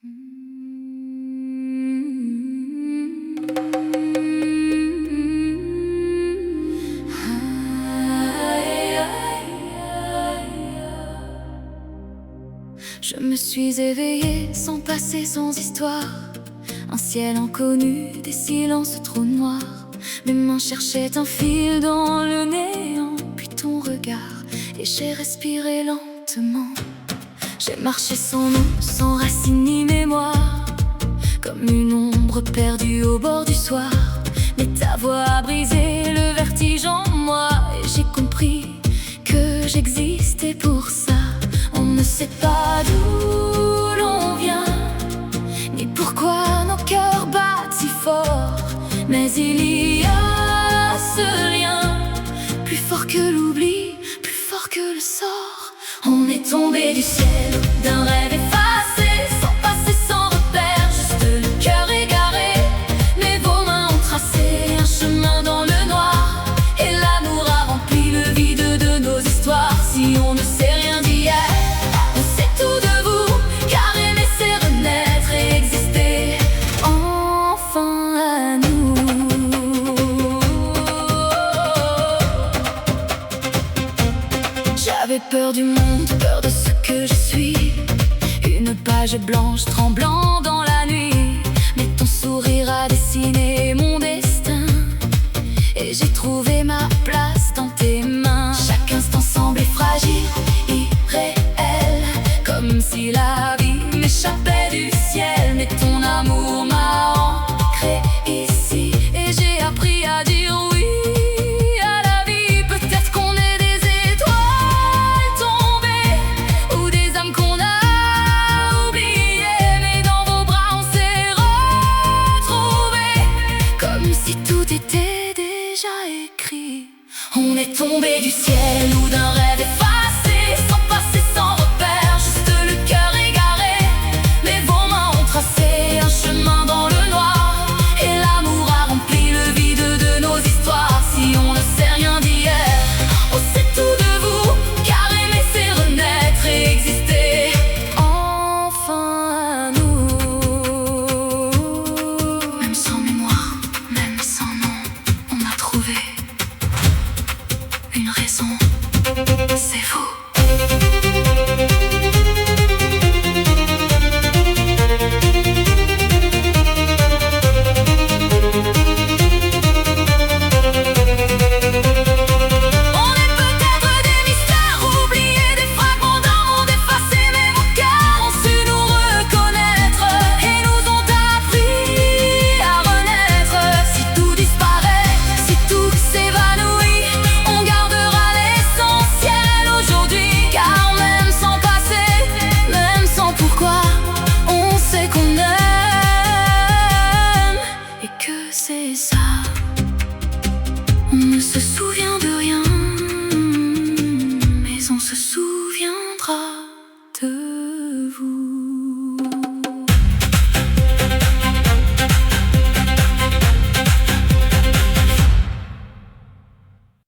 Je me suis éveillée sans passé, sans histoire. Un ciel inconnu, des silences trop noirs. Mes mains cherchaient un fil dans le néant, puis ton regard, et j'ai respiré lentement. J'ai marché sans nom, sans racine ni mémoire, comme une ombre perdue au bord du soir. Mais ta voix a brisé le vertige en moi, et j'ai compris que j'existais pour ça. On ne sait pas d'où l'on vient, ni pourquoi nos cœurs battent si fort, mais il y a ce lien, plus fort que l'oubli, plus fort que le sort. On est tombé du ciel, d'un rêve effacé, sans passé, sans repère, juste le cœur égaré. Mais vos mains ont tracé un chemin dans le noir, et l'amour a rempli le vide de nos histoires. Si on ne sait rien d'hier, on sait tout de vous, car aimer c'est renaître et exister enfin à nous. J'avais peur du monde, peur de ce que je suis, une page blanche tremblant dans la nuit. Mais ton sourire a dessiné mon destin, et j'ai trouvé ma place dans tes mains. Chaque instant semblait fragile, irréel, comme si la vie m'échappait du ciel. Mais ton amour m'a ancré ici, et j'ai appris à dire oui à la vie. Peut-être qu'on est des étoiles tombées, ou des âmes qu'on a oubliées, mais dans vos bras on s'est retrouvés, comme si tout était déjà écrit. On est tombé du ciel ou d'un rêve effacé.